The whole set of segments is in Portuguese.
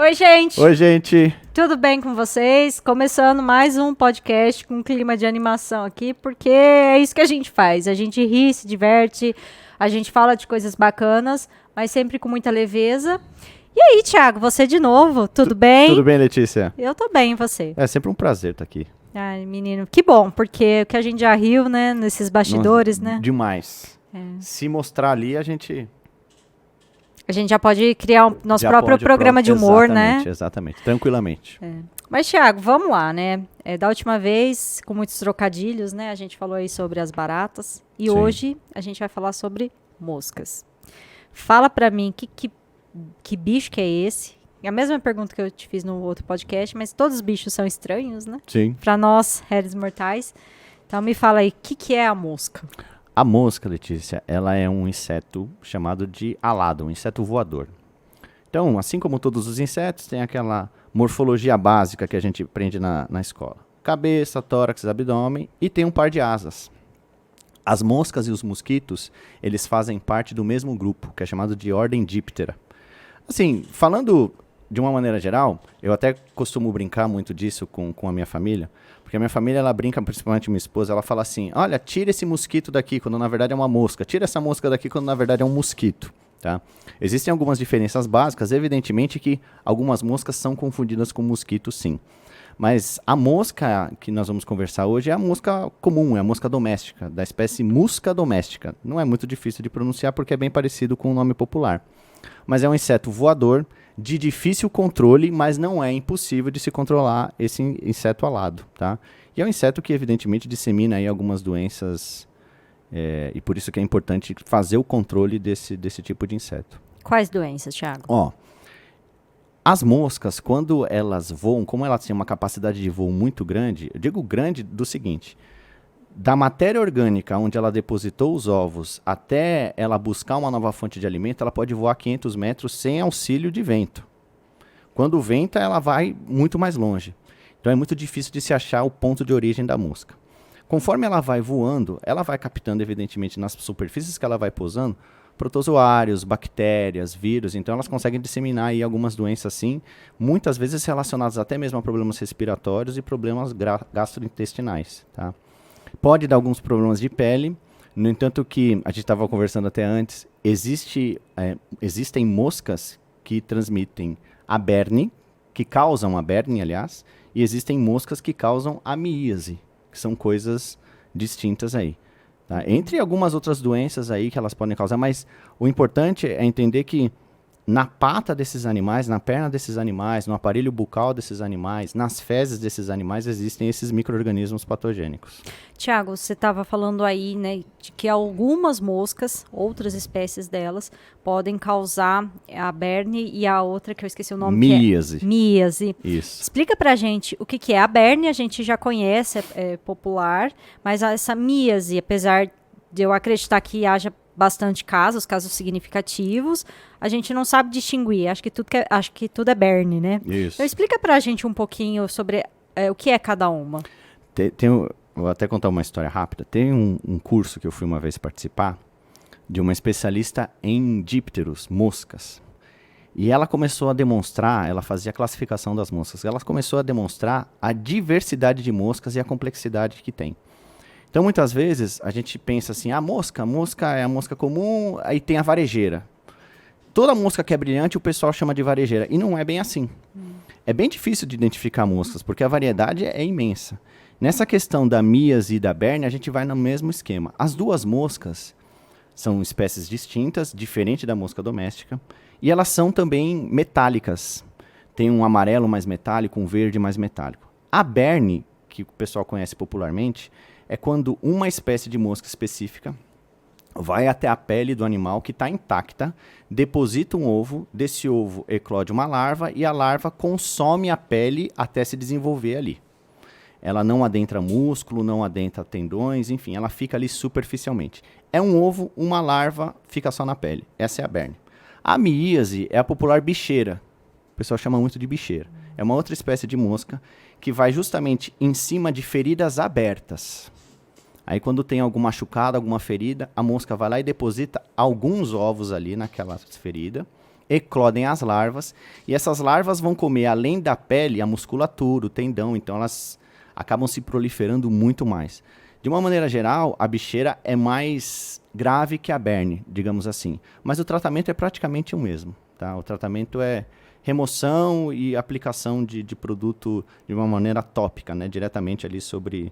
Oi, gente! Oi, gente! Tudo bem com vocês? Começando mais um podcast com um clima de animação aqui, porque é isso que a gente faz. A gente ri, se diverte, a gente fala de coisas bacanas, mas sempre com muita leveza. E aí, Thiago, você de novo, tudo bem? Tudo bem, Letícia? Eu tô bem, e você? É sempre um prazer estar aqui. Ai, menino, que bom, porque o que a gente já riu, né, nesses bastidores, né? Demais. Se mostrar ali, a gente já pode criar o nosso já próprio pode programa de humor, né? Exatamente, tranquilamente. Mas, Thiago, vamos lá, né? Da última vez, com muitos trocadilhos, né? A gente falou aí sobre as baratas. E Sim. hoje a gente vai falar sobre moscas. Fala pra mim, que bicho que é esse? É a mesma pergunta que eu te fiz no outro podcast, mas todos os bichos são estranhos, né? Sim. Pra nós, réis mortais. Então me fala aí, o que é a mosca? A mosca, Letícia, ela é um inseto chamado de alado, um inseto voador. Então, assim como todos os insetos, tem aquela morfologia básica que a gente aprende na escola. Cabeça, tórax, abdômen e tem um par de asas. As moscas e os mosquitos, eles fazem parte do mesmo grupo, que é chamado de ordem Diptera. Assim, falando de uma maneira geral, eu até costumo brincar muito disso com a minha família, porque a minha família, ela brinca, principalmente minha esposa, ela fala assim, olha, tira esse mosquito daqui, quando na verdade é uma mosca. Tira essa mosca daqui, quando na verdade é um mosquito. Tá? Existem algumas diferenças básicas, evidentemente que algumas moscas são confundidas com mosquito, sim. Mas a mosca que nós vamos conversar hoje é a mosca comum, é a mosca doméstica, da espécie Musca domestica. Não é muito difícil de pronunciar porque é bem parecido com o nome popular. Mas é um inseto voador, de difícil controle, mas não é impossível de se controlar esse inseto alado. Tá? E é um inseto que evidentemente dissemina aí algumas doenças. E por isso que é importante fazer o controle desse tipo de inseto. Quais doenças, Thiago? As moscas, quando elas voam, como elas têm uma capacidade de voo muito grande, eu digo grande do seguinte, da matéria orgânica onde ela depositou os ovos até ela buscar uma nova fonte de alimento, ela pode voar 500 metros sem auxílio de vento. Quando venta, ela vai muito mais longe. Então é muito difícil de se achar o ponto de origem da mosca. Conforme ela vai voando, ela vai captando, evidentemente, nas superfícies que ela vai pousando, protozoários, bactérias, vírus. Então, elas conseguem disseminar aí algumas doenças, sim, muitas vezes relacionadas até mesmo a problemas respiratórios e problemas gastrointestinais. Tá? Pode dar alguns problemas de pele. No entanto, que a gente estava conversando até antes, existem moscas que transmitem a berne, que causam a berne, aliás, e existem moscas que causam a miíase, que são coisas distintas aí. Tá? Entre algumas outras doenças aí que elas podem causar, mas o importante é entender que na pata desses animais, na perna desses animais, no aparelho bucal desses animais, nas fezes desses animais, existem esses micro-organismos patogênicos. Tiago, você estava falando aí, né, de que algumas moscas, outras espécies delas, podem causar a berne e a outra que eu esqueci o nome. Miíase. Que é miíase. Isso. Explica pra gente o que é a berne, a gente já conhece, é popular, mas essa miíase, apesar de eu acreditar que haja bastante casos significativos, a gente não sabe distinguir. Acho que tudo é berne, né? Isso. Então explica pra gente um pouquinho sobre o que é cada uma. Vou até contar uma história rápida. Tem um curso que eu fui uma vez participar de uma especialista em dípteros, moscas. E ela começou a demonstrar, ela fazia a classificação das moscas, ela começou a demonstrar a diversidade de moscas e a complexidade que tem. Então, muitas vezes, a gente pensa assim, a mosca é a mosca comum, aí tem a varejeira. Toda mosca que é brilhante, o pessoal chama de varejeira. E não é bem assim. É bem difícil de identificar moscas, porque a variedade é imensa. Nessa questão da miíase e da berne, a gente vai no mesmo esquema. As duas moscas são espécies distintas, diferente da mosca doméstica, e elas são também metálicas. Tem um amarelo mais metálico, um verde mais metálico. A berne, que o pessoal conhece popularmente, é quando uma espécie de mosca específica vai até a pele do animal que está intacta, deposita um ovo, desse ovo eclode uma larva e a larva consome a pele até se desenvolver ali. Ela não adentra músculo, não adentra tendões, enfim, ela fica ali superficialmente. É um ovo, uma larva, fica só na pele. Essa é a berne. A miíase é a popular bicheira. O pessoal chama muito de bicheira. É uma outra espécie de mosca que vai justamente em cima de feridas abertas. Aí quando tem algum machucado, alguma ferida, a mosca vai lá e deposita alguns ovos ali naquela ferida eclodem as larvas, e essas larvas vão comer, além da pele, a musculatura, o tendão, então elas acabam se proliferando muito mais. De uma maneira geral, a bicheira é mais grave que a berne, digamos assim, mas o tratamento é praticamente o mesmo, tá? O tratamento é remoção e aplicação de produto de uma maneira tópica, né? Diretamente ali sobre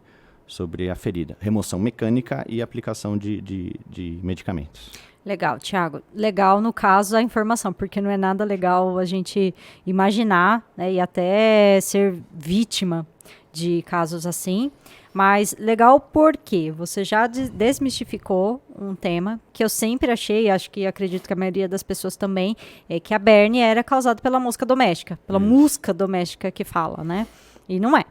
a ferida. Remoção mecânica e aplicação de medicamentos. Legal, Thiago. Legal, no caso, a informação, porque não é nada legal a gente imaginar, né, e até ser vítima de casos assim. Mas legal porque você já desmistificou um tema que eu sempre achei, acho que acredito que a maioria das pessoas também, é que a berne era causada pela mosca doméstica, pela musca doméstica que fala, né? E não é.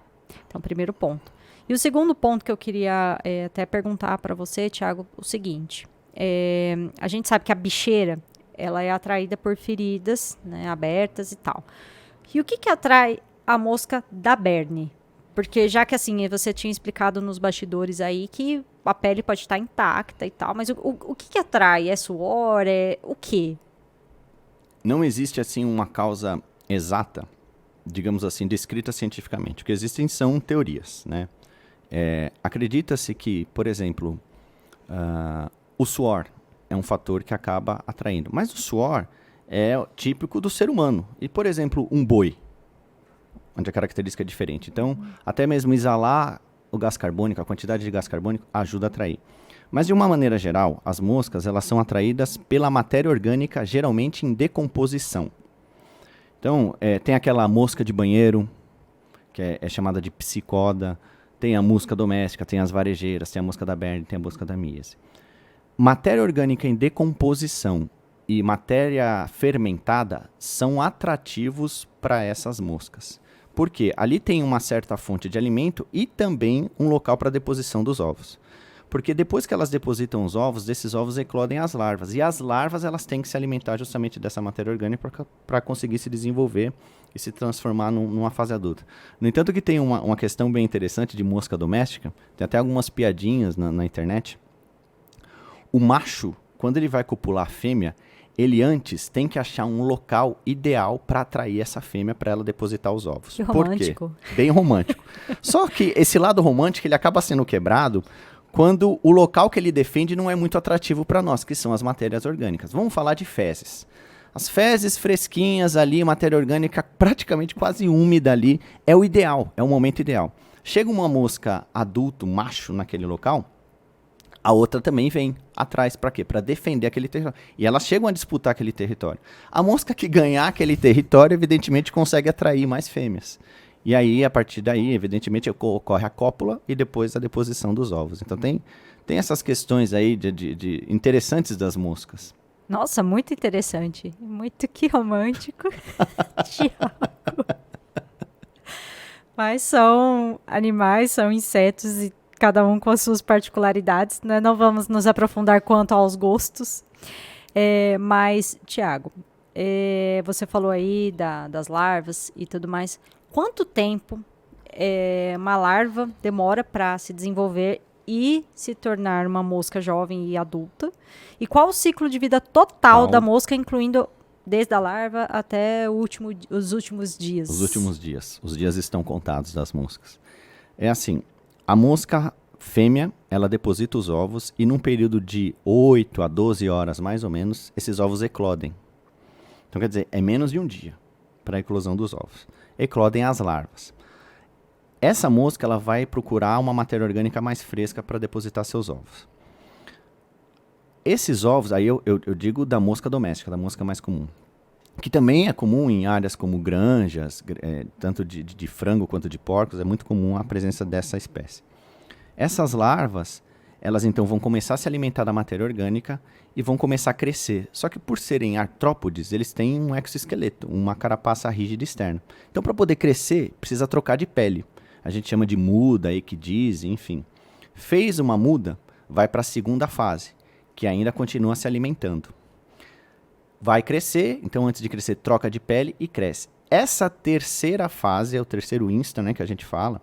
Então, primeiro ponto. E o segundo ponto que eu queria até perguntar para você, Thiago, o seguinte. A gente sabe que a bicheira, ela é atraída por feridas, né, abertas e tal. E o que atrai a mosca da berne? Porque já que assim, você tinha explicado nos bastidores aí que a pele pode estar intacta e tal, mas o que atrai? É suor? É o quê? Não existe assim uma causa exata, digamos assim, descrita cientificamente. O que existem são teorias, né? Acredita-se que, por exemplo, o suor é um fator que acaba atraindo. Mas o suor é típico do ser humano. E, por exemplo, um boi, onde a característica é diferente. Então, até mesmo exalar o gás carbônico, a quantidade de gás carbônico, ajuda a atrair. Mas, de uma maneira geral, as moscas elas são atraídas pela matéria orgânica, geralmente em decomposição. Então, tem aquela mosca de banheiro, que é chamada de psicoda, tem a mosca doméstica, tem as varejeiras, tem a mosca da berne, tem a mosca da míase. Matéria orgânica em decomposição e matéria fermentada são atrativos para essas moscas. Porque ali tem uma certa fonte de alimento e também um local para deposição dos ovos. Porque depois que elas depositam os ovos, desses ovos eclodem as larvas. E as larvas elas têm que se alimentar justamente dessa matéria orgânica para conseguir se desenvolver e se transformar numa fase adulta. No entanto, que tem uma questão bem interessante de mosca doméstica, tem até algumas piadinhas na internet. O macho, quando ele vai copular a fêmea, ele antes tem que achar um local ideal para atrair essa fêmea para ela depositar os ovos. Que romântico. Por quê? Bem romântico. Só que esse lado romântico ele acaba sendo quebrado quando o local que ele defende não é muito atrativo para nós, que são as matérias orgânicas. Vamos falar de fezes. As fezes fresquinhas ali, matéria orgânica praticamente quase úmida ali, é o ideal, é o momento ideal. Chega uma mosca adulto, macho, naquele local, a outra também vem atrás para quê? Para defender aquele território. E elas chegam a disputar aquele território. A mosca que ganhar aquele território, evidentemente, consegue atrair mais fêmeas. E aí, a partir daí, evidentemente, ocorre a cópula e depois a deposição dos ovos. Então, tem essas questões aí de interessantes das moscas. Nossa, muito interessante. Muito que romântico. Thiago. Mas são animais, são insetos e cada um com as suas particularidades, né? Não vamos nos aprofundar quanto aos gostos. Mas, Thiago, você falou aí das larvas e tudo mais. Quanto tempo uma larva demora para se desenvolver e se tornar uma mosca jovem e adulta? E qual o ciclo de vida total da mosca, incluindo desde a larva até os últimos dias? Os últimos dias. Os dias estão contados das moscas. É assim, a mosca fêmea, ela deposita os ovos e num período de 8 a 12 horas, mais ou menos, esses ovos eclodem. Então, quer dizer, é menos de um dia para a eclosão dos ovos. Eclodem as larvas. Essa mosca ela vai procurar uma matéria orgânica mais fresca para depositar seus ovos. Esses ovos, aí eu digo da mosca doméstica, da mosca mais comum, que também é comum em áreas como granjas, tanto de frango quanto de porcos, é muito comum a presença dessa espécie. Essas larvas, elas então vão começar a se alimentar da matéria orgânica e vão começar a crescer. Só que por serem artrópodes, eles têm um exoesqueleto, uma carapaça rígida externa. Então, para poder crescer, precisa trocar de pele. A gente chama de muda, equidise, enfim. Fez uma muda, vai para a segunda fase, que ainda continua se alimentando. Vai crescer, então antes de crescer, troca de pele e cresce. Essa terceira fase, é o terceiro insta, né, que a gente fala,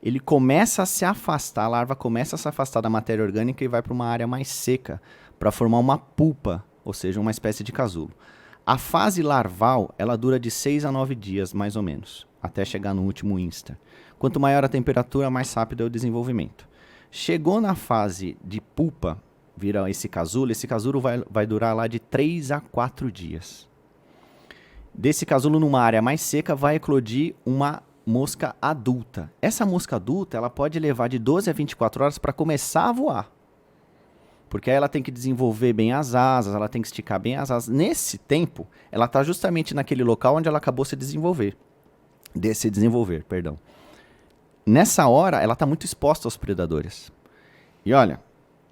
ele começa a se afastar, a larva começa a se afastar da matéria orgânica e vai para uma área mais seca, para formar uma pulpa, ou seja, uma espécie de casulo. A fase larval, ela dura de 6 a 9 dias, mais ou menos, até chegar no último instar. Quanto maior a temperatura, mais rápido é o desenvolvimento. Chegou na fase de pupa, vira esse casulo vai durar lá de 3 a 4 dias. Desse casulo, numa área mais seca, vai eclodir uma mosca adulta. Essa mosca adulta, ela pode levar de 12 a 24 horas para começar a voar. Porque aí ela tem que desenvolver bem as asas, ela tem que esticar bem as asas. Nesse tempo, ela está justamente naquele local onde ela acabou de se desenvolver. Nessa hora, ela está muito exposta aos predadores. E olha,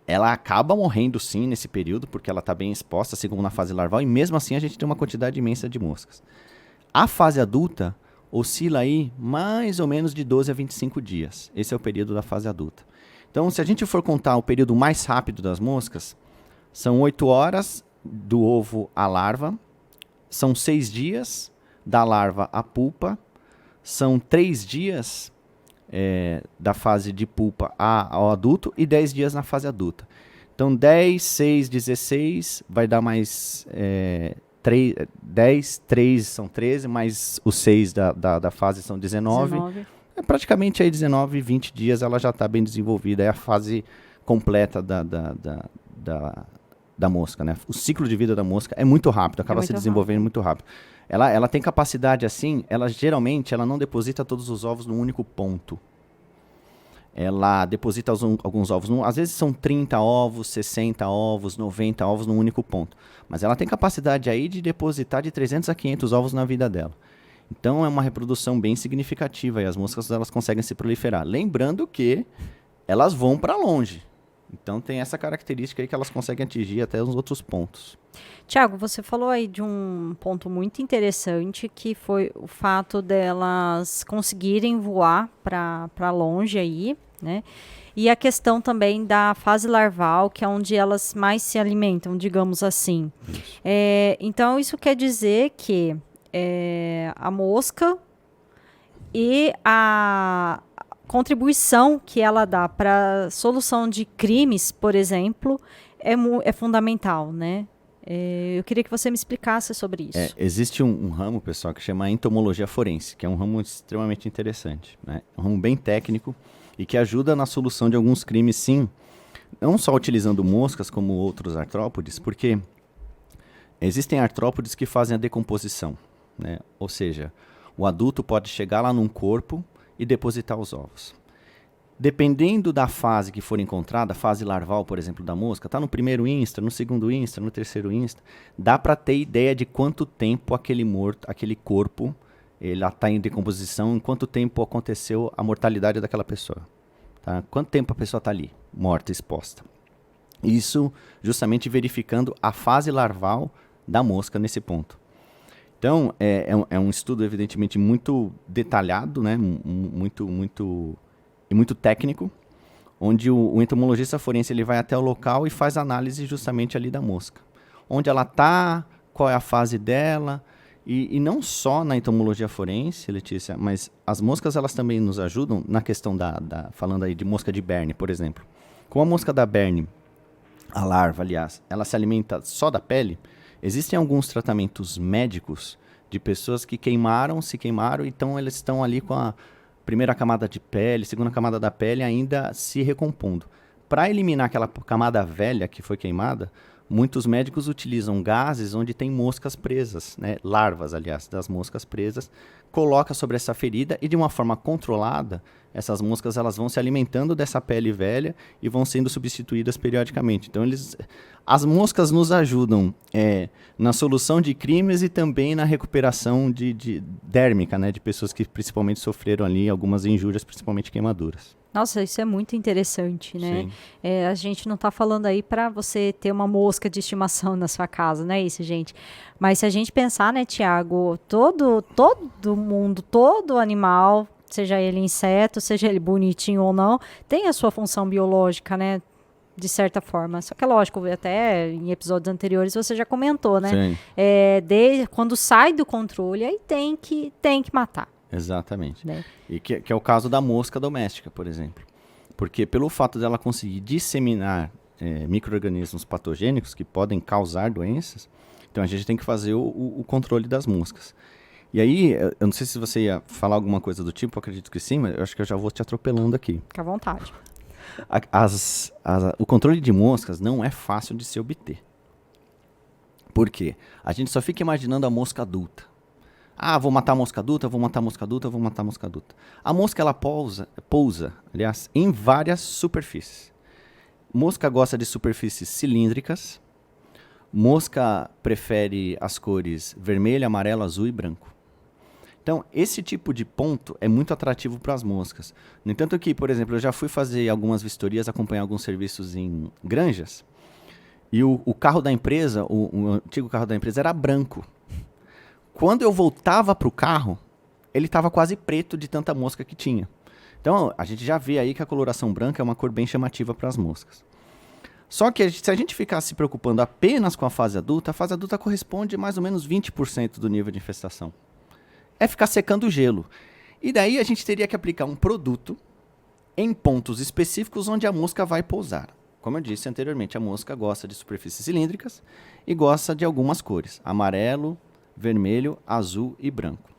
ela acaba morrendo sim nesse período, porque ela está bem exposta, assim como na fase larval, e mesmo assim a gente tem uma quantidade imensa de moscas. A fase adulta oscila aí mais ou menos de 12 a 25 dias. Esse é o período da fase adulta. Então, se a gente for contar o período mais rápido das moscas, são 8 horas do ovo à larva, são 6 dias da larva à pupa, são 3 dias da fase de pupa ao adulto e 10 dias na fase adulta. Então, 10, 6, 16, vai dar mais 10, 3 são 13, mais os 6 da fase são 19. Praticamente aí 19, 20 dias ela já está bem desenvolvida. É a fase completa da mosca, né? O ciclo de vida da mosca é muito rápido, acaba se desenvolvendo muito rápido. Ela tem capacidade assim, geralmente ela não deposita todos os ovos num único ponto. Ela deposita alguns ovos, às vezes são 30 ovos, 60 ovos, 90 ovos num único ponto. Mas ela tem capacidade aí de depositar de 300 a 500 ovos na vida dela. Então é uma reprodução bem significativa e as moscas elas conseguem se proliferar. Lembrando que elas vão para longe. Então tem essa característica aí que elas conseguem atingir até os outros pontos. Tiago, você falou aí de um ponto muito interessante que foi o fato delas conseguirem voar para longe aí, né? E a questão também da fase larval, que é onde elas mais se alimentam, digamos assim. Então isso quer dizer que a mosca e a contribuição que ela dá para a solução de crimes, por exemplo, é fundamental, né? Eu queria que você me explicasse sobre isso. Existe um ramo, pessoal, que chama entomologia forense, que é um ramo extremamente interessante, né? Um ramo bem técnico e que ajuda na solução de alguns crimes, sim, não só utilizando moscas como outros artrópodes, porque existem artrópodes que fazem a decomposição, né? Ou seja, o adulto pode chegar lá num corpo e depositar os ovos. Dependendo da fase que for encontrada, a fase larval, por exemplo, da mosca, está no primeiro instar, no segundo instar, no terceiro instar, dá para ter ideia de quanto tempo aquele corpo, ele está em decomposição, em quanto tempo aconteceu a mortalidade daquela pessoa. Tá? Quanto tempo a pessoa está ali, morta, exposta. Isso justamente verificando a fase larval da mosca nesse ponto. Então, é um estudo evidentemente muito detalhado, né? muito técnico, onde o entomologista forense ele vai até o local e faz análise justamente ali da mosca. Onde ela está, qual é a fase dela, e não só na entomologia forense, Letícia, mas as moscas elas também nos ajudam na questão falando aí de mosca de Berne, por exemplo. Com a mosca da Berne, a larva, aliás, ela se alimenta só da pele. Existem alguns tratamentos médicos de pessoas que se queimaram, então eles estão ali com a primeira camada de pele, segunda camada da pele ainda se recompondo. Para eliminar aquela camada velha que foi queimada, muitos médicos utilizam gases onde tem moscas presas, né? Larvas, aliás, das moscas presas, coloca sobre essa ferida e de uma forma controlada, essas moscas elas vão se alimentando dessa pele velha e vão sendo substituídas periodicamente. Então, as moscas nos ajudam na solução de crimes e também na recuperação dérmica, né, de pessoas que principalmente sofreram ali algumas injúrias, principalmente queimaduras. Nossa, isso é muito interessante, né? A gente não está falando aí para você ter uma mosca de estimação na sua casa, não é isso, gente? Mas se a gente pensar, né, Tiago, todo mundo, todo animal, seja ele inseto, seja ele bonitinho ou não, tem a sua função biológica, né? De certa forma. Só que é lógico, até em episódios anteriores você já comentou, né? Quando sai do controle, aí tem que matar. Exatamente. Né? E que é o caso da mosca doméstica, por exemplo. Porque pelo fato dela conseguir disseminar micro-organismos patogênicos que podem causar doenças, Então a gente tem que fazer o controle das moscas. E aí, eu não sei se você ia falar alguma coisa do tipo, eu acredito que sim, mas eu acho que eu já vou te atropelando aqui. Fica à vontade. O controle de moscas não é fácil de se obter. Por quê? A gente só fica imaginando a mosca adulta. Ah, vou matar a mosca adulta, vou matar a mosca adulta, vou matar a mosca adulta. A mosca, ela pousa, aliás, em várias superfícies. Mosca gosta de superfícies cilíndricas. Mosca prefere as cores vermelho, amarelo, azul e branco. Então, esse tipo de ponto é muito atrativo para as moscas. No entanto que, por exemplo, eu já fui fazer algumas vistorias, acompanhar alguns serviços em granjas, e o carro da empresa, o antigo carro da empresa, era branco. Quando eu voltava para o carro, ele estava quase preto de tanta mosca que tinha. Então, a gente já vê aí que a coloração branca é uma cor bem chamativa para as moscas. Só que se a gente ficar se preocupando apenas com a fase adulta corresponde a mais ou menos 20% do nível de infestação. É ficar secando o gelo. E daí a gente teria que aplicar um produto em pontos específicos onde a mosca vai pousar. Como eu disse anteriormente, a mosca gosta de superfícies cilíndricas e gosta de algumas cores: amarelo, vermelho, azul e branco.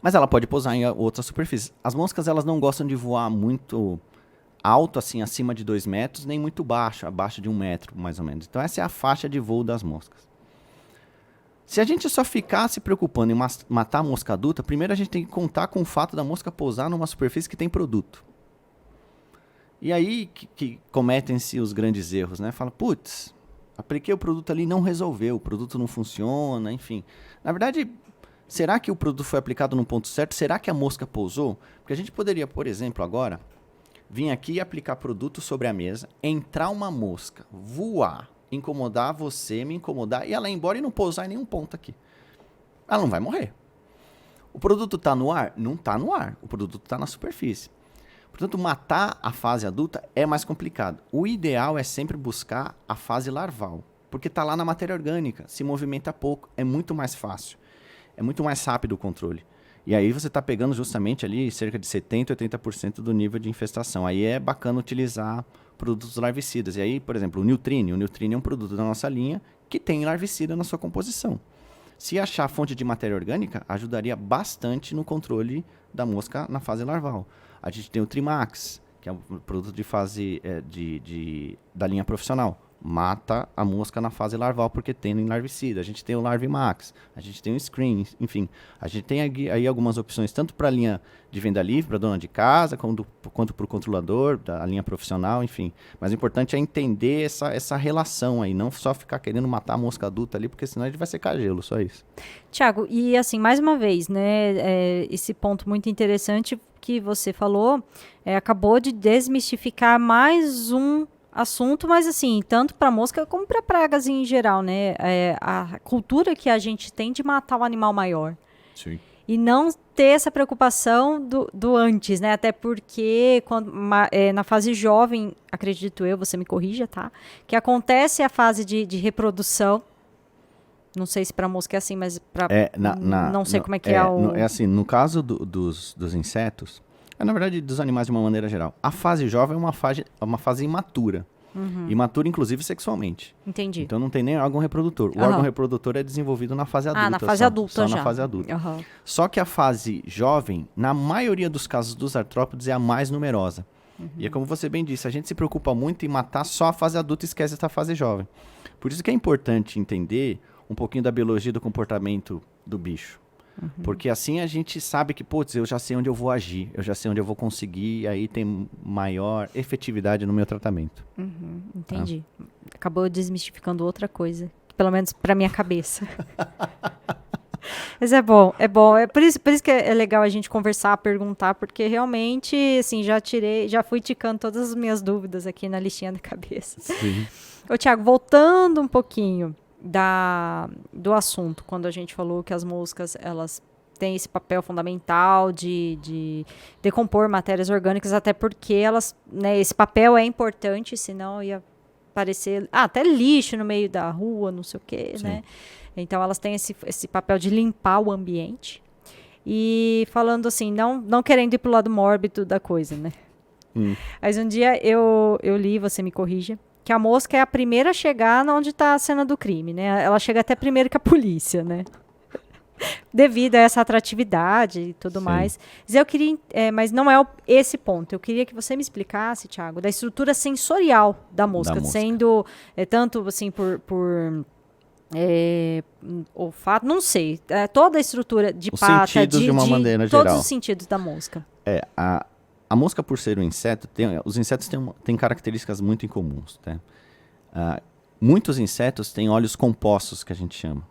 Mas ela pode pousar em outras superfícies. As moscas, elas não gostam de voar muito alto, assim, acima de 2 metros, nem muito baixo, abaixo de 1 metro, mais ou menos. Então essa é a faixa de voo das moscas. Se a gente só ficar se preocupando em matar a mosca adulta, primeiro a gente tem que contar com o fato da mosca pousar numa superfície que tem produto. E aí que cometem-se os grandes erros, né? Fala, putz, apliquei o produto ali e não resolveu, o produto não funciona, enfim. Na verdade, será que o produto foi aplicado no ponto certo? Será que a mosca pousou? Porque a gente poderia, por exemplo, agora, vir aqui e aplicar produto sobre a mesa, entrar uma mosca, voar, incomodar você, me incomodar, e ela ir embora e não pousar em nenhum ponto aqui. Ela não vai morrer. O produto está no ar? Não está no ar. O produto está na superfície. Portanto, matar a fase adulta é mais complicado. O ideal é sempre buscar a fase larval, porque está lá na matéria orgânica, se movimenta pouco, é muito mais fácil, é muito mais rápido o controle. E aí você está pegando justamente ali cerca de 70%, 80% do nível de infestação. Aí é bacana utilizar produtos larvicidas. E aí, por exemplo, o Nutrini é um produto da nossa linha que tem larvicida na sua composição. Se achar fonte de matéria orgânica, ajudaria bastante no controle da mosca na fase larval. A gente tem o Trimax, que é um produto de fase da linha profissional. Mata a mosca na fase larval porque tem larvicida. A gente tem o Larvimax, a gente tem o Screen, enfim. A gente tem aí algumas opções, tanto para a linha de venda livre, para a dona de casa, quanto para o controlador, da linha profissional, enfim. Mas o importante é entender essa relação aí, não só ficar querendo matar a mosca adulta ali, porque senão a gente vai secar gelo, só isso. Tiago, e assim, mais uma vez, né, esse ponto muito interessante que você falou, acabou de desmistificar mais um assunto, mas assim, tanto para mosca como para pragas em geral, né? A cultura que a gente tem de matar o animal maior. Sim. E não ter essa preocupação do antes, né? Até porque na fase jovem, acredito eu, você me corrija, tá? Que acontece a fase de reprodução. Não sei se para mosca é assim, mas para não sei como é que é o... É assim, no caso dos insetos, na verdade dos animais de uma maneira geral, a fase jovem é uma fase imatura. Uhum. Imatura, inclusive, sexualmente. Entendi. Então não tem nem órgão reprodutor. O órgão reprodutor é desenvolvido na fase adulta. Na fase adulta já. Na fase adulta. Uhum. Só que a fase jovem, na maioria dos casos dos artrópodes, é a mais numerosa. Uhum. E é como você bem disse, a gente se preocupa muito em matar só a fase adulta e esquece essa fase jovem. Por isso que é importante entender um pouquinho da biologia e do comportamento do bicho. Uhum. Porque assim a gente sabe que, putz, eu já sei onde eu vou agir, eu já sei onde eu vou conseguir, e aí tem maior efetividade no meu tratamento. Uhum, entendi. Acabou desmistificando outra coisa, pelo menos para minha cabeça. Mas é bom. É por isso que é legal a gente conversar, perguntar, porque realmente, assim, já fui ticando todas as minhas dúvidas aqui na listinha da cabeça. Sim. Ô, Tiago, voltando um pouquinho do assunto, quando a gente falou que as moscas, elas têm esse papel fundamental de decompor matérias orgânicas, até porque elas, né, esse papel é importante, senão ia parecer até lixo no meio da rua, não sei o quê, né? Então elas têm esse papel de limpar o ambiente. E falando assim, não querendo ir pro lado mórbido da coisa, né? Mas um dia eu li, você me corrija, que a mosca é a primeira a chegar onde está a cena do crime, né? Ela chega até primeiro que a polícia, né? Devido a essa atratividade e tudo Sim. mais. Mas eu queria, mas não é esse ponto. Eu queria que você me explicasse, Thiago, da estrutura sensorial da mosca, mosca. sendo tanto assim por olfato, não sei, toda a estrutura de Os pata, sentidos de uma maneira todos geral. os sentidos da mosca. A mosca, por ser um inseto, os insetos têm características muito incomuns. Tá? Muitos insetos têm olhos compostos, que a gente chama.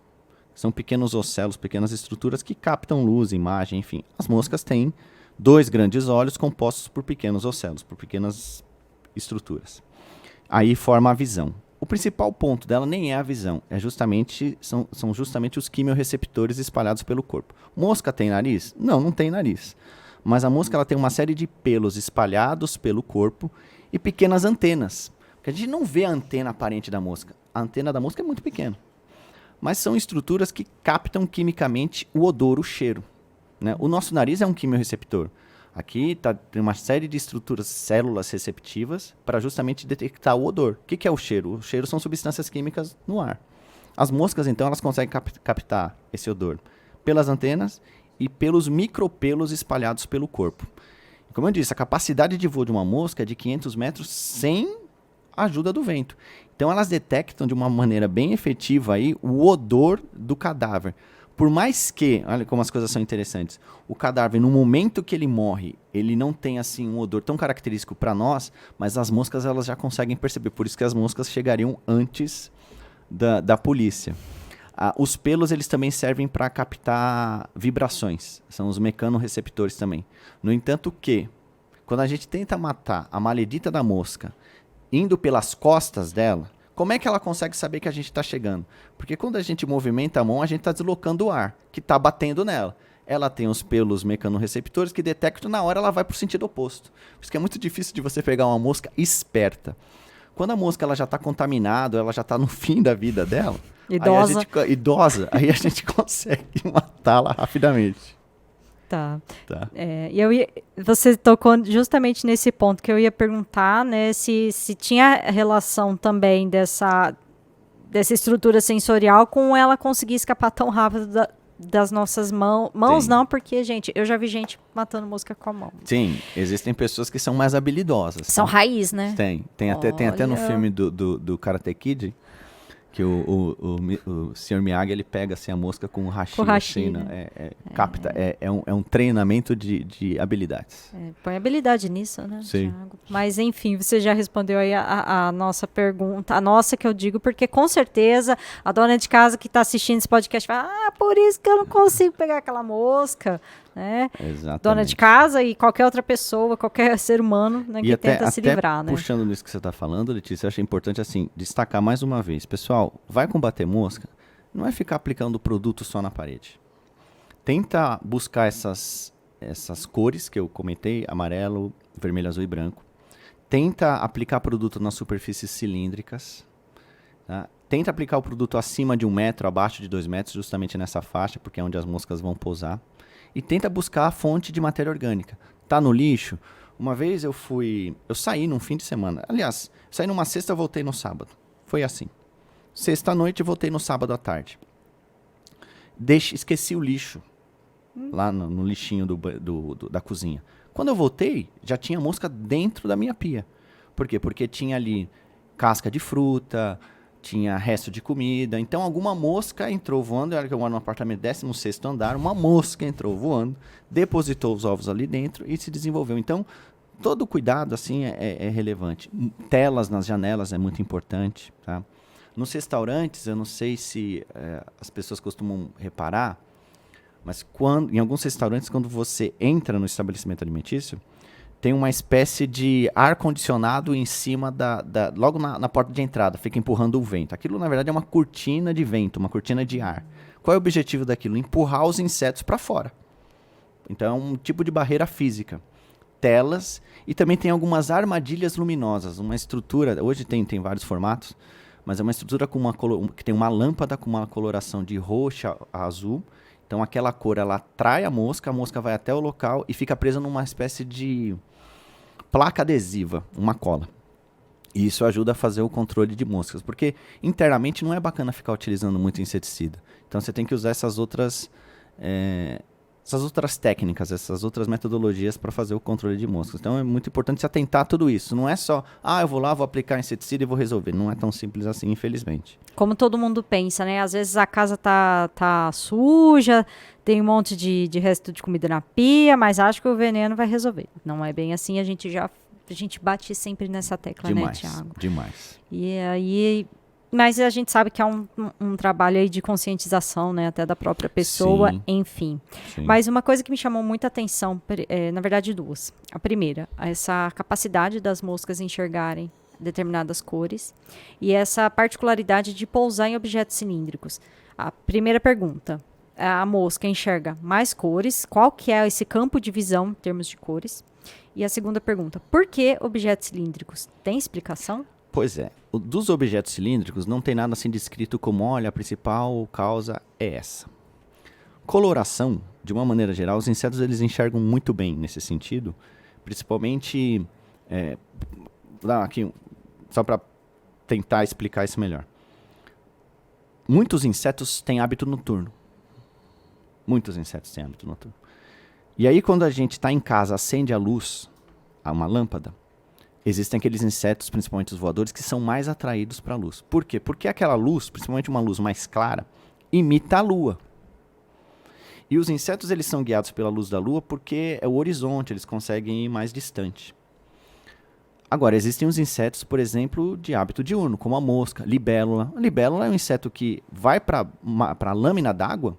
São pequenos ocelos, pequenas estruturas que captam luz, imagem, enfim. As moscas têm 2 grandes olhos compostos por pequenos ocelos, por pequenas estruturas. Aí forma a visão. O principal ponto dela nem é a visão, são justamente os quimiorreceptores espalhados pelo corpo. Mosca tem nariz? Não tem nariz. Mas a mosca ela tem uma série de pelos espalhados pelo corpo e pequenas antenas. Porque a gente não vê a antena aparente da mosca. A antena da mosca é muito pequena. Mas são estruturas que captam quimicamente o odor, o cheiro. Né? O nosso nariz é um quimiorreceptor. Aqui tem uma série de estruturas, células receptivas, para justamente detectar o odor. O que é o cheiro? O cheiro são substâncias químicas no ar. As moscas, então, elas conseguem captar esse odor pelas antenas e pelos micropelos espalhados pelo corpo. Como eu disse, a capacidade de voo de uma mosca é de 500 metros sem a ajuda do vento. Então elas detectam de uma maneira bem efetiva aí o odor do cadáver. Por mais que, olha como as coisas são interessantes, o cadáver no momento que ele morre, ele não tem assim um odor tão característico para nós, mas as moscas elas já conseguem perceber, por isso que as moscas chegariam antes da polícia. Os pelos eles também servem para captar vibrações, são os mecanorreceptores também. No entanto que, quando a gente tenta matar a maledita da mosca, indo pelas costas dela, como é que ela consegue saber que a gente está chegando? Porque quando a gente movimenta a mão, a gente está deslocando o ar, que está batendo nela. Ela tem os pelos mecanorreceptores que detectam na hora ela vai para o sentido oposto. Por isso que é muito difícil de você pegar uma mosca esperta. Quando a mosca ela já está contaminada, ela já está no fim da vida dela, idosa, aí a gente consegue matá-la rapidamente. Tá. E você tocou justamente nesse ponto que eu ia perguntar, né, se tinha relação também dessa estrutura sensorial com ela conseguir escapar tão rápido das nossas mãos. Mãos não, porque, gente, eu já vi gente matando mosca com a mão. Sim, existem pessoas que são mais habilidosas. São raiz, né? Tem até no filme do Karate Kid, que o Sr. Miyagi, ele pega assim, a mosca com o hashi, assim, né? Capta, é um treinamento de habilidades. Põe habilidade nisso, né, Sim. Thiago? Mas, enfim, você já respondeu aí a nossa pergunta, a nossa que eu digo, porque com certeza a dona de casa que está assistindo esse podcast vai, por isso que eu não consigo pegar aquela mosca, né? Exatamente. Dona de casa e qualquer outra pessoa, qualquer ser humano, né, que tenta se livrar, né? Puxando nisso que você está falando, Letícia, eu acho importante assim, destacar mais uma vez. Pessoal, vai combater mosca, não é ficar aplicando o produto só na parede. Tenta buscar essas cores que eu comentei, amarelo, vermelho, azul e branco. Tenta aplicar produto nas superfícies cilíndricas. Tá? Tenta aplicar o produto acima de 1 metro, abaixo de 2 metros, justamente nessa faixa, porque é onde as moscas vão pousar. E tenta buscar a fonte de matéria orgânica. Tá no lixo? Uma vez eu saí num fim de semana. Aliás, saí numa sexta e voltei no sábado. Foi assim. Sexta à noite e voltei no sábado à tarde. Esqueci o lixo lá no lixinho da cozinha. Quando eu voltei, já tinha mosca dentro da minha pia. Por quê? Porque tinha ali casca de fruta, tinha resto de comida. Então, alguma mosca entrou voando. Era que eu moro num apartamento 16º andar. Uma mosca entrou voando, depositou os ovos ali dentro e se desenvolveu. Então, todo cuidado assim é relevante. Telas nas janelas é muito importante. Tá? Nos restaurantes, eu não sei se as pessoas costumam reparar, mas em alguns restaurantes, quando você entra no estabelecimento alimentício, tem uma espécie de ar-condicionado em cima logo na porta de entrada, fica empurrando o vento. Aquilo, na verdade, é uma cortina de vento, uma cortina de ar. Qual é o objetivo daquilo? Empurrar os insetos para fora. Então, é um tipo de barreira física. Telas, e também tem algumas armadilhas luminosas, uma estrutura, hoje tem vários formatos, mas é uma estrutura que tem uma lâmpada com uma coloração de roxa a azul. Então, aquela cor, ela atrai a mosca vai até o local e fica presa numa espécie de placa adesiva, uma cola. E isso ajuda a fazer o controle de moscas, porque internamente não é bacana ficar utilizando muito inseticida. Então você tem que usar essas outras técnicas, essas outras metodologias para fazer o controle de moscas. Então é muito importante se atentar a tudo isso. Não é só, eu vou lá, vou aplicar inseticida e vou resolver. Não é tão simples assim, infelizmente. Como todo mundo pensa, né? Às vezes a casa tá suja, tem um monte de resto de comida na pia, mas acho que o veneno vai resolver. Não é bem assim, a gente bate sempre nessa tecla, Demais, né, Thiago? demais. E aí, mas a gente sabe que é um trabalho aí de conscientização, né, até da própria pessoa, Sim. enfim. Sim. Mas uma coisa que me chamou muita atenção, na verdade duas. A primeira, essa capacidade das moscas enxergarem determinadas cores e essa particularidade de pousar em objetos cilíndricos. A primeira pergunta, a mosca enxerga mais cores? Qual que é esse campo de visão em termos de cores? E a segunda pergunta, por que objetos cilíndricos? Tem explicação? Pois é, dos objetos cilíndricos não tem nada assim descrito como, olha, a principal causa é essa. Coloração, de uma maneira geral, os insetos eles enxergam muito bem nesse sentido, principalmente, aqui, só para tentar explicar isso melhor. Muitos insetos têm hábito noturno. Muitos insetos têm hábito noturno. E aí, quando a gente está em casa, acende a luz, uma lâmpada, existem aqueles insetos, principalmente os voadores, que são mais atraídos para a luz. Por quê? Porque aquela luz, principalmente uma luz mais clara, imita a lua. E os insetos eles são guiados pela luz da lua porque é o horizonte, eles conseguem ir mais distante. Agora, existem os insetos, por exemplo, de hábito diurno, como a mosca, libélula. A libélula é um inseto que vai para a lâmina d'água.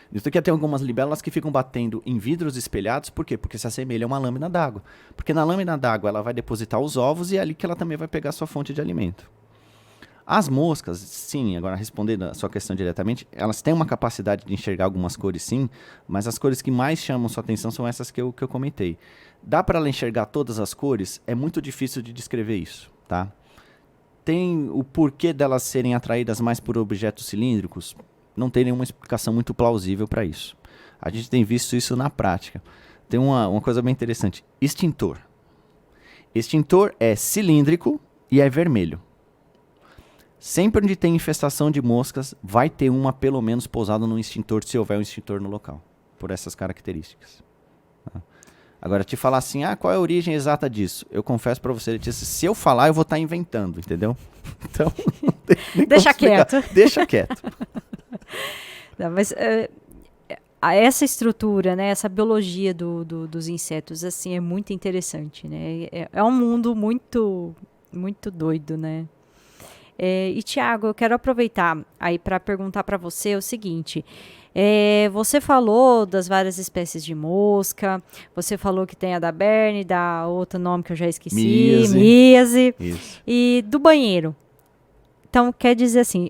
Isso aqui tem algumas libélulas que ficam batendo em vidros espelhados, por quê? Porque se assemelha a uma lâmina d'água. Porque na lâmina d'água ela vai depositar os ovos e é ali que ela também vai pegar a sua fonte de alimento. As moscas, sim, agora respondendo a sua questão diretamente, elas têm uma capacidade de enxergar algumas cores sim, mas as cores que mais chamam sua atenção são essas que eu comentei. Dá para ela enxergar todas as cores? É muito difícil de descrever isso, tá? Tem o porquê delas serem atraídas mais por objetos cilíndricos? Não tem nenhuma explicação muito plausível para isso. A gente tem visto isso na prática. Tem uma coisa bem interessante. Extintor. Extintor é cilíndrico e é vermelho. Sempre onde tem infestação de moscas, vai ter uma pelo menos pousada no extintor, se houver um extintor no local. Por essas características. Agora, te falar assim, qual é a origem exata disso? Eu confesso para você, Letícia, se eu falar, eu vou estar inventando, entendeu? Então, deixa quieto. Deixa quieto. Não, mas essa estrutura, né, essa biologia dos insetos, assim, é muito interessante, né? É um mundo muito, muito doido, né? E, Thiago, eu quero aproveitar aí para perguntar para você o seguinte. Você falou das várias espécies de mosca, você falou que tem a da Berne, da outro nome que eu já esqueci, Míase, e do banheiro. Então, quer dizer assim,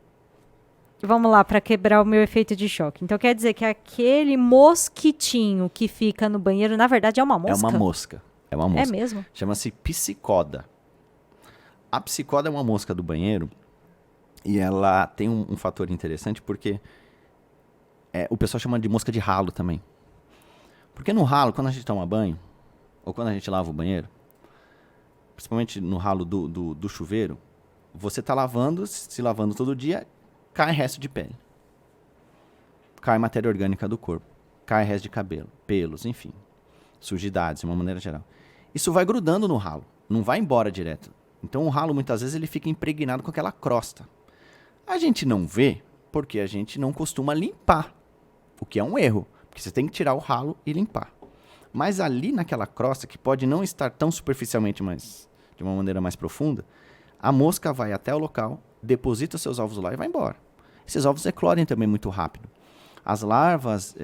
vamos lá, para quebrar o meu efeito de choque. Então, quer dizer que aquele mosquitinho que fica no banheiro, na verdade, é uma mosca? É uma mosca. É mesmo? Chama-se psicoda. A psicoda é uma mosca do banheiro e ela tem um fator interessante porque o pessoal chama de mosca de ralo também. Porque no ralo, quando a gente toma banho, ou quando a gente lava o banheiro, principalmente no ralo do chuveiro, você está se lavando todo dia, cai resto de pele. Cai matéria orgânica do corpo. Cai resto de cabelo, pelos, enfim. Sujidades, de uma maneira geral. Isso vai grudando no ralo, não vai embora direto. Então o ralo, muitas vezes, ele fica impregnado com aquela crosta. A gente não vê porque a gente não costuma limpar, o que é um erro, porque você tem que tirar o ralo e limpar. Mas ali naquela crosta, que pode não estar tão superficialmente, mas de uma maneira mais profunda, a mosca vai até o local, deposita seus ovos lá e vai embora. Esses ovos eclodem também muito rápido. As larvas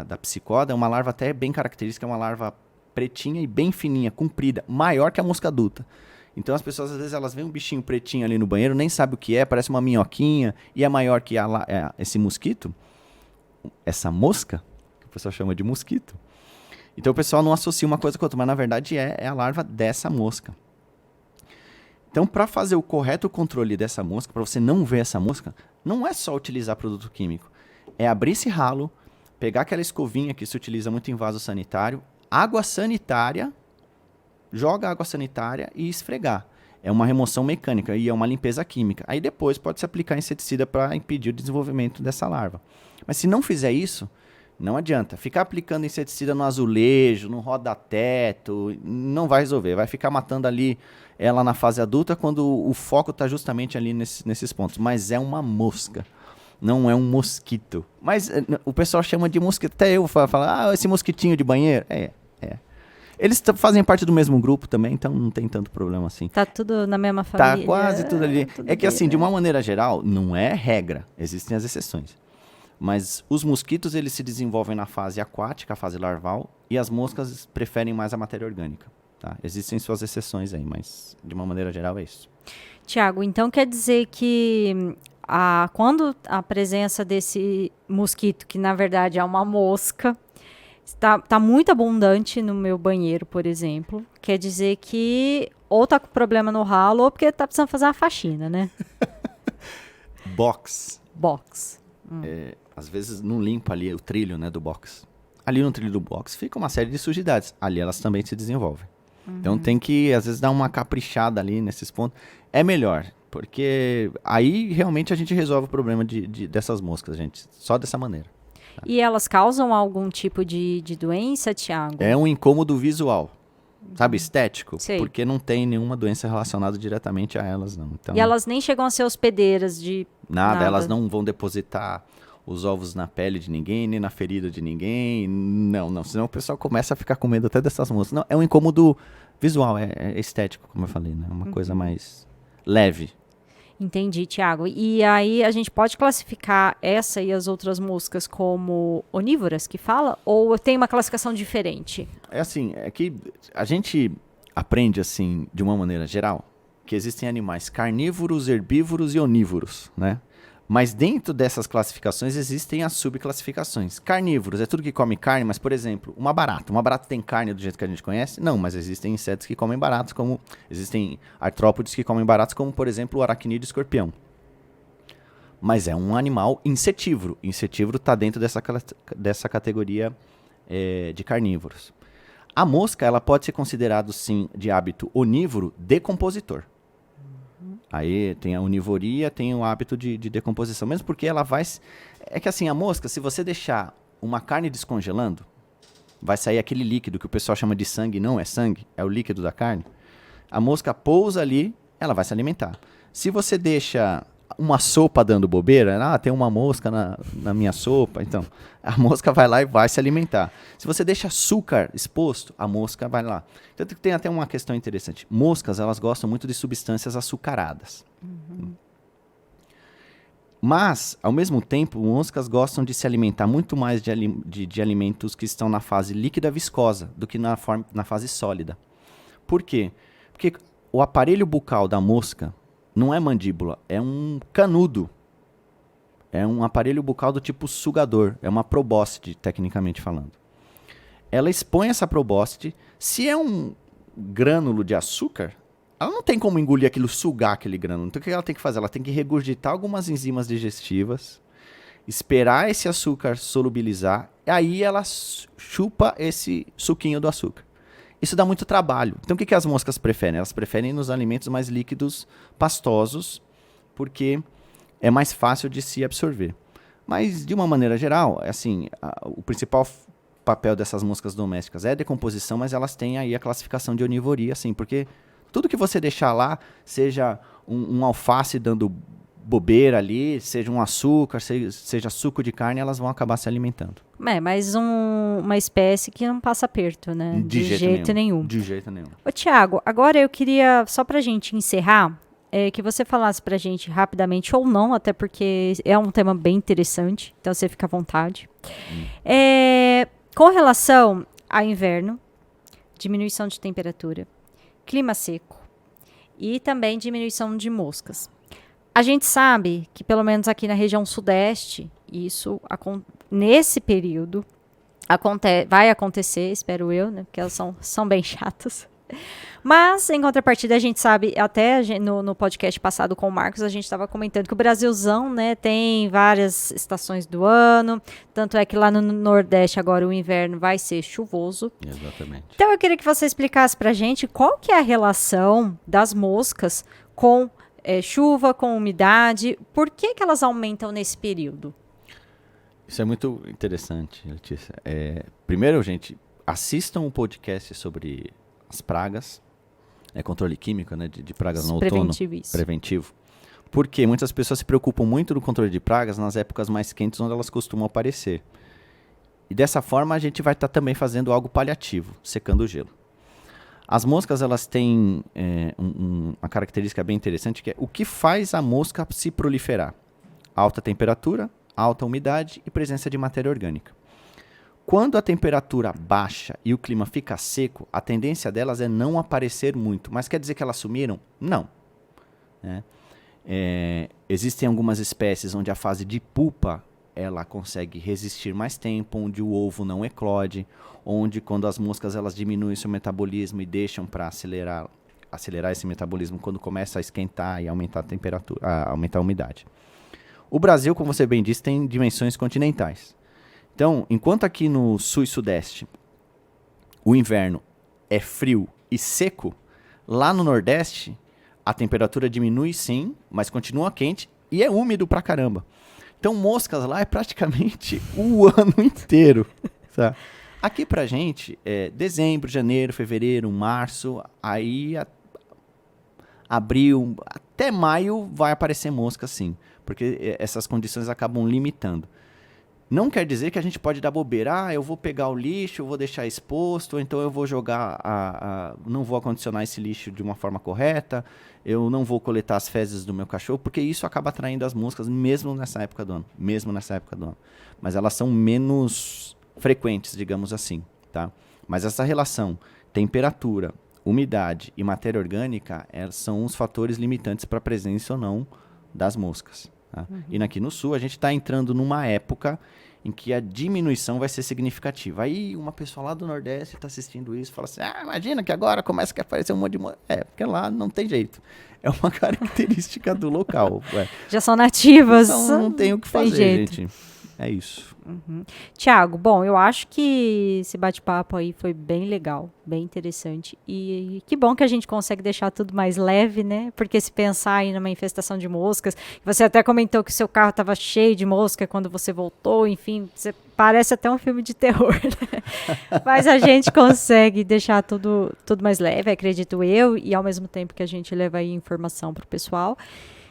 da psicoda é uma larva até bem característica, é uma larva pretinha e bem fininha, comprida, maior que a mosca adulta. Então as pessoas às vezes elas veem um bichinho pretinho ali no banheiro, nem sabem o que é, parece uma minhoquinha e é maior que esse mosquito, essa mosca, que o pessoal chama de mosquito. Então o pessoal não associa uma coisa com outra, mas na verdade é a larva dessa mosca. Então para fazer o correto controle dessa mosca, para você não ver essa mosca, não é só utilizar produto químico, é abrir esse ralo, pegar aquela escovinha que se utiliza muito em vaso sanitário, água sanitária, joga água sanitária e esfregar. É uma remoção mecânica e é uma limpeza química. Aí depois pode se aplicar inseticida para impedir o desenvolvimento dessa larva. Mas se não fizer isso, não adianta. Ficar aplicando inseticida no azulejo, no roda-teto, não vai resolver. Vai ficar matando ali ela na fase adulta quando o foco está justamente ali nesses pontos. Mas é uma mosca, não é um mosquito. Mas o pessoal chama de mosquito. Até eu falo, esse mosquitinho de banheiro. É. Eles fazem parte do mesmo grupo também, então não tem tanto problema assim. Tá tudo na mesma família. Tá quase tudo ali. Tudo É que bem, assim, de né? uma maneira geral, não é regra. Existem as exceções. Mas os mosquitos, eles se desenvolvem na fase aquática, a fase larval, e as moscas preferem mais a matéria orgânica. Tá? Existem suas exceções aí, mas de uma maneira geral é isso. Tiago, então quer dizer que quando a presença desse mosquito, que na verdade é uma mosca, tá muito abundante no meu banheiro, por exemplo, quer dizer que ou tá com problema no ralo ou porque tá precisando fazer uma faxina, né? Box. Box. Às vezes não limpa ali o trilho, né, do box. Ali no trilho do box fica uma série de sujidades. Ali elas também se desenvolvem. Então tem que, às vezes, dar uma caprichada ali nesses pontos. É melhor, porque aí realmente a gente resolve o problema dessas moscas, gente. Só dessa maneira. E elas causam algum tipo de doença, Tiago? É um incômodo visual, sabe, estético. Sei. Porque não tem nenhuma doença relacionada diretamente a elas, não. Então, E elas nem chegam a ser hospedeiras de nada, elas não vão depositar os ovos na pele de ninguém, nem na ferida de ninguém. Não. Senão o pessoal começa a ficar com medo até dessas moscas. Não, é um incômodo visual, é estético, como eu falei, né? Uma coisa mais leve. Entendi, Tiago. E aí a gente pode classificar essa e as outras moscas como onívoras, que fala? Ou tem uma classificação diferente? É assim, é que a gente aprende, assim, de uma maneira geral, que existem animais carnívoros, herbívoros e onívoros, né? Mas dentro dessas classificações existem as subclassificações. Carnívoros é tudo que come carne, mas, por exemplo, uma barata. Uma barata tem carne do jeito que a gente conhece? Não, mas existem insetos que comem baratas, como existem artrópodes que comem baratas, como, por exemplo, o aracnídeo e o escorpião. Mas é um animal insetívoro. Insetívoro está dentro dessa categoria de carnívoros. A mosca, ela pode ser considerada, sim, de hábito onívoro decompositor. Aí tem a onivoria, tem o hábito de decomposição. Mesmo porque ela vai... É que assim, a mosca, se você deixar uma carne descongelando, vai sair aquele líquido que o pessoal chama de sangue. Não é sangue, é o líquido da carne. A mosca pousa ali, ela vai se alimentar. Se você deixa uma sopa dando bobeira, tem uma mosca na minha sopa, então a mosca vai lá e vai se alimentar. Se você deixa açúcar exposto, a mosca vai lá. Tanto que tem até uma questão interessante. Moscas, elas gostam muito de substâncias açucaradas. Mas, ao mesmo tempo, moscas gostam de se alimentar muito mais de alimentos que estão na fase líquida viscosa do que na fase sólida. Por quê? Porque o aparelho bucal da mosca não é mandíbula, é um canudo. É um aparelho bucal do tipo sugador. É uma probóscide, tecnicamente falando. Ela expõe essa probóscide. Se é um grânulo de açúcar, ela não tem como engolir aquilo, sugar aquele grânulo. Então o que ela tem que fazer? Ela tem que regurgitar algumas enzimas digestivas, esperar esse açúcar solubilizar, e aí ela chupa esse suquinho do açúcar. Isso dá muito trabalho. Então o que as moscas preferem? Elas preferem nos alimentos mais líquidos, pastosos, porque é mais fácil de se absorver. Mas, de uma maneira geral, assim, o principal papel dessas moscas domésticas é a decomposição, mas elas têm aí a classificação de onivoria, assim, porque tudo que você deixar lá, seja um alface dando bobeira ali, seja um açúcar, seja suco de carne, elas vão acabar se alimentando. Mas uma espécie que não passa aperto, né? De jeito nenhum. De jeito nenhum. Ô, Tiago, agora eu queria, só pra gente encerrar, que você falasse pra gente rapidamente, ou não, até porque é um tema bem interessante, então você fica à vontade. Com relação ao inverno, diminuição de temperatura, clima seco e também diminuição de moscas. A gente sabe que, pelo menos aqui na região sudeste, isso nesse período vai acontecer, espero eu, né? Porque elas são bem chatas. Mas, em contrapartida, a gente sabe, até no podcast passado com o Marcos, a gente estava comentando que o Brasilzão, né, tem várias estações do ano, tanto é que lá no Nordeste agora o inverno vai ser chuvoso. Exatamente. Então eu queria que você explicasse pra gente qual que é a relação das moscas com chuva, com umidade, por que que elas aumentam nesse período? Isso é muito interessante, Letícia. Primeiro, gente, assistam um podcast sobre as pragas, controle químico, né, de pragas no outono, preventivo. Porque muitas pessoas se preocupam muito no controle de pragas nas épocas mais quentes, onde elas costumam aparecer. E dessa forma a gente vai estar também fazendo algo paliativo, secando o gelo. As moscas, elas têm uma característica bem interessante, que é o que faz a mosca se proliferar. Alta temperatura, alta umidade e presença de matéria orgânica. Quando a temperatura baixa e o clima fica seco, a tendência delas é não aparecer muito. Mas quer dizer que elas sumiram? Não. Existem algumas espécies onde a fase de pupa ela consegue resistir mais tempo, onde o ovo não eclode, onde quando as moscas elas diminuem seu metabolismo e deixam para acelerar esse metabolismo quando começa a esquentar e aumentar a temperatura, aumentar a umidade. O Brasil, como você bem disse, tem dimensões continentais. Então, enquanto aqui no sul e sudeste o inverno é frio e seco, lá no nordeste a temperatura diminui sim, mas continua quente e é úmido pra caramba. Então, moscas lá é praticamente o ano inteiro. Tá? Aqui pra gente é dezembro, janeiro, fevereiro, março, aí abril, até maio vai aparecer mosca sim, porque essas condições acabam limitando. Não quer dizer que a gente pode dar bobeira, eu vou pegar o lixo, eu vou deixar exposto, ou então eu vou jogar, não vou acondicionar esse lixo de uma forma correta, eu não vou coletar as fezes do meu cachorro, porque isso acaba atraindo as moscas mesmo nessa época do ano. Mas elas são menos frequentes, digamos assim, tá? Mas essa relação temperatura, umidade e matéria orgânica são os fatores limitantes para a presença ou não das moscas. Tá? E aqui no sul a gente está entrando numa época em que a diminuição vai ser significativa. Aí uma pessoa lá do Nordeste está assistindo isso e fala assim, imagina que agora começa a aparecer um monte de mosca. Porque lá não tem jeito. É uma característica do local. Já são nativas. Então não tem o que fazer, gente. É isso. Tiago, bom, eu acho que esse bate-papo aí foi bem legal, bem interessante. E que bom que a gente consegue deixar tudo mais leve, né? Porque se pensar aí numa infestação de moscas, você até comentou que o seu carro estava cheio de mosca quando você voltou, enfim, parece até um filme de terror, né? Mas a gente consegue deixar tudo mais leve, acredito eu, e ao mesmo tempo que a gente leva aí informação para o pessoal.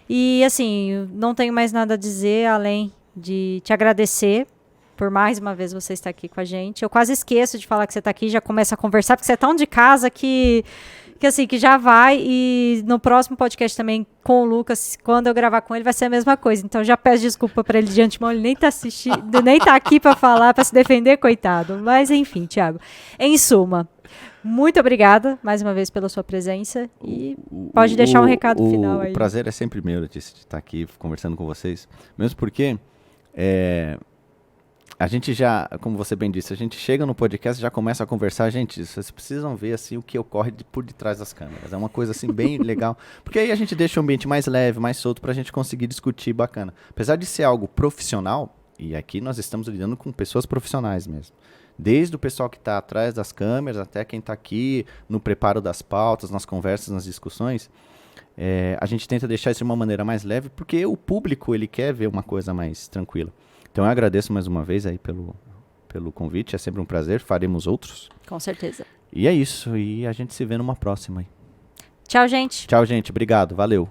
E assim, não tenho mais nada a dizer além de te agradecer por mais uma vez você estar aqui com a gente. Eu quase esqueço de falar que você está aqui, já começa a conversar, porque você é tão de casa que já vai. E no próximo podcast também com o Lucas, quando eu gravar com ele, vai ser a mesma coisa. Então já peço desculpa para ele de antemão, ele nem está assistindo, nem está aqui para falar, para se defender, coitado. Mas enfim, Tiago. Em suma, muito obrigada mais uma vez pela sua presença e pode deixar um recado final aí. O prazer é sempre meu, Letícia, de estar aqui conversando com vocês, mesmo porque a gente já, como você bem disse, a gente chega no podcast e já começa a conversar. Gente, vocês precisam ver assim, o que ocorre por detrás das câmeras. É uma coisa assim bem legal, porque aí a gente deixa o ambiente mais leve, mais solto para a gente conseguir discutir bacana. Apesar de ser algo profissional, e aqui nós estamos lidando com pessoas profissionais mesmo. Desde o pessoal que está atrás das câmeras até quem está aqui no preparo das pautas, nas conversas, nas discussões. A gente tenta deixar isso de uma maneira mais leve, porque o público ele quer ver uma coisa mais tranquila. Então eu agradeço mais uma vez aí pelo convite, é sempre um prazer, faremos outros. Com certeza. E é isso, e a gente se vê numa próxima aí. Tchau, gente. Tchau, gente, obrigado, valeu.